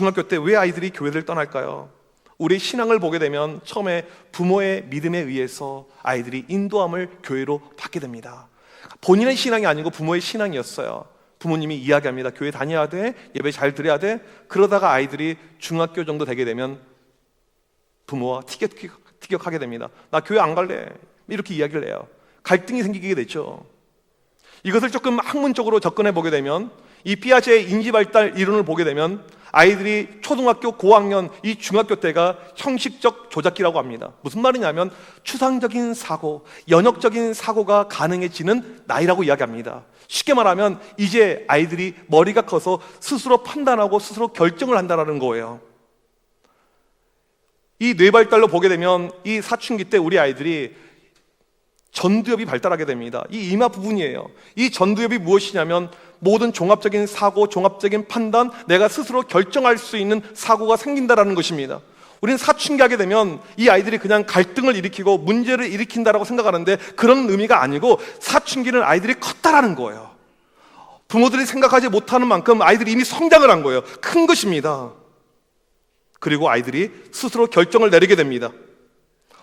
중학교 때 왜 아이들이 교회를 떠날까요? 우리 신앙을 보게 되면 처음에 부모의 믿음에 의해서 아이들이 인도함을 교회로 받게 됩니다. 본인의 신앙이 아니고 부모의 신앙이었어요. 부모님이 이야기합니다. 교회 다녀야 돼, 예배 잘 드려야 돼. 그러다가 아이들이 중학교 정도 되게 되면 부모와 티격하게 됩니다. 나 교회 안 갈래, 이렇게 이야기를 해요. 갈등이 생기게 되죠. 이것을 조금 학문적으로 접근해 보게 되면, 이 피아제의 인지발달 이론을 보게 되면 아이들이 초등학교 고학년, 이 중학교 때가 형식적 조작기라고 합니다. 무슨 말이냐면 추상적인 사고, 연역적인 사고가 가능해지는 나이라고 이야기합니다. 쉽게 말하면 이제 아이들이 머리가 커서 스스로 판단하고 스스로 결정을 한다는 거예요. 이 뇌발달로 보게 되면 이 사춘기 때 우리 아이들이 전두엽이 발달하게 됩니다. 이 이마 부분이에요. 이 전두엽이 무엇이냐면 모든 종합적인 사고, 종합적인 판단, 내가 스스로 결정할 수 있는 사고가 생긴다는 것입니다. 우리는 사춘기 하게 되면 이 아이들이 그냥 갈등을 일으키고 문제를 일으킨다라고 생각하는데 그런 의미가 아니고 사춘기는 아이들이 컸다라는 거예요. 부모들이 생각하지 못하는 만큼 아이들이 이미 성장을 한 거예요. 큰 것입니다. 그리고 아이들이 스스로 결정을 내리게 됩니다.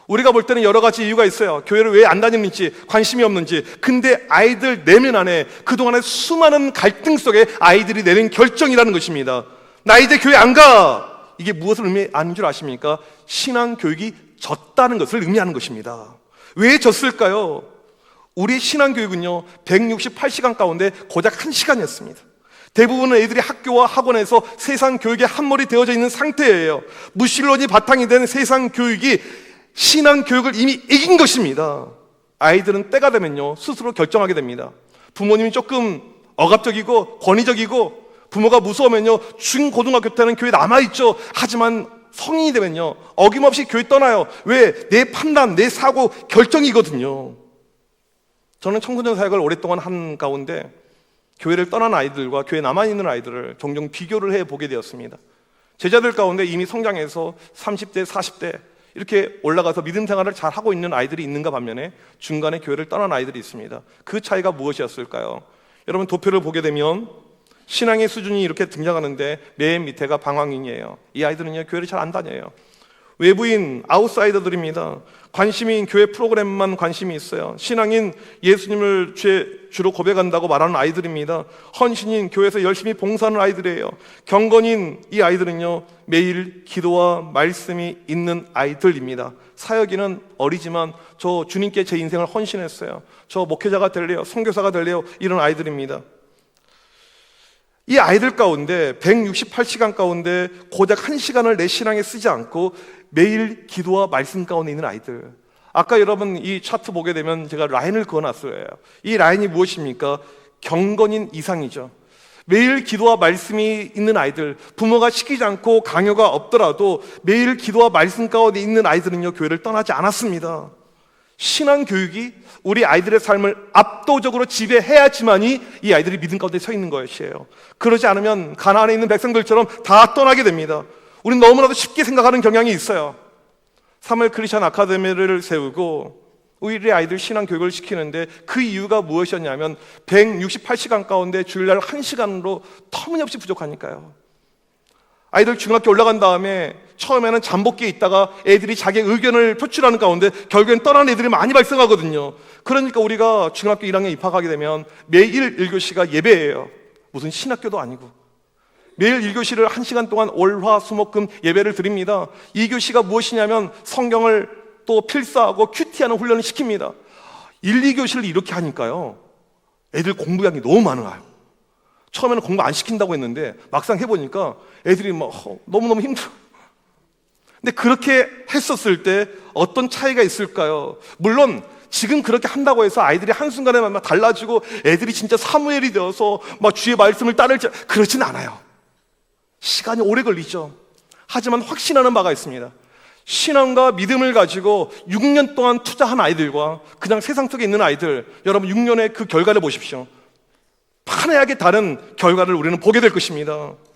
우리가 볼 때는 여러 가지 이유가 있어요. 교회를 왜 안 다니는지, 관심이 없는지. 근데 아이들 내면 안에 그동안의 수많은 갈등 속에 아이들이 내린 결정이라는 것입니다. 나 이제 교회 안 가! 이게 무엇을 의미하는 줄 아십니까? 신앙교육이 졌다는 것을 의미하는 것입니다. 왜 졌을까요? 우리 신앙교육은요 168시간 가운데 고작 1시간이었습니다. 대부분의 애들이 학교와 학원에서 세상 교육에 함몰이 되어져 있는 상태예요. 무신론이 바탕이 된 세상 교육이 신앙 교육을 이미 이긴 것입니다. 아이들은 때가 되면요 스스로 결정하게 됩니다. 부모님이 조금 억압적이고 권위적이고 부모가 무서우면요 중고등학교 때는 교회 남아있죠. 하지만 성인이 되면요 어김없이 교회 떠나요. 왜? 내 판단, 내 사고, 결정이거든요. 저는 청소년 사역을 오랫동안 한 가운데 교회를 떠난 아이들과 교회에 남아있는 아이들을 종종 비교를 해보게 되었습니다. 제자들 가운데 이미 성장해서 30대, 40대 이렇게 올라가서 믿음 생활을 잘 하고 있는 아이들이 있는가 반면에 중간에 교회를 떠난 아이들이 있습니다. 그 차이가 무엇이었을까요? 여러분 도표를 보게 되면 신앙의 수준이 이렇게 등장하는데 맨 밑에가 방황인이에요. 이 아이들은요 교회를 잘 안 다녀요. 외부인, 아웃사이더들입니다. 관심인 교회 프로그램만 관심이 있어요. 신앙인 예수님을 주로 고백한다고 말하는 아이들입니다. 헌신인 교회에서 열심히 봉사하는 아이들이에요. 경건인 이 아이들은요 매일 기도와 말씀이 있는 아이들입니다. 사역인은 어리지만 저 주님께 제 인생을 헌신했어요. 저 목회자가 될래요, 선교사가 될래요, 이런 아이들입니다. 이 아이들 가운데 168시간 가운데 고작 1시간을 내 신앙에 쓰지 않고 매일 기도와 말씀 가운데 있는 아이들. 아까 여러분 이 차트 보게 되면 제가 라인을 그어놨어요. 이 라인이 무엇입니까? 경건인 이상이죠. 매일 기도와 말씀이 있는 아이들, 부모가 시키지 않고 강요가 없더라도 매일 기도와 말씀 가운데 있는 아이들은요 교회를 떠나지 않았습니다. 신앙 교육이 우리 아이들의 삶을 압도적으로 지배해야지만이 이 아이들이 믿음 가운데 서 있는 것이에요. 그러지 않으면 가나안에 있는 백성들처럼 다 떠나게 됩니다. 우리는 너무나도 쉽게 생각하는 경향이 있어요. 사무엘 크리스천 아카데미를 세우고 우리 아이들 신앙 교육을 시키는데 그 이유가 무엇이었냐면 168시간 가운데 주일날 1시간으로 터무니없이 부족하니까요. 아이들 중학교 올라간 다음에 처음에는 잠복기에 있다가 애들이 자기 의견을 표출하는 가운데 결국엔 떠나는 애들이 많이 발생하거든요. 그러니까 우리가 중학교 1학년 입학하게 되면 매일 1교시가 예배예요. 무슨 신학교도 아니고 매일 1교시를 1시간 동안 월, 화, 수, 목, 금 예배를 드립니다. 2교시가 무엇이냐면 성경을 또 필사하고 큐티하는 훈련을 시킵니다. 1, 2교시를 이렇게 하니까요 애들 공부량이 너무 많아요. 처음에는 공부 안 시킨다고 했는데 막상 해보니까 애들이 막 너무너무 힘들어. 근데 그렇게 했었을 때 어떤 차이가 있을까요? 물론 지금 그렇게 한다고 해서 아이들이 한순간에 막 달라지고 애들이 진짜 사무엘이 되어서 막 주의 말씀을 따를지 그렇진 않아요. 시간이 오래 걸리죠. 하지만 확신하는 바가 있습니다. 신앙과 믿음을 가지고 6년 동안 투자한 아이들과 그냥 세상 속에 있는 아이들, 여러분 6년의 그 결과를 보십시오. 판회하게 다른 결과를 우리는 보게 될 것입니다.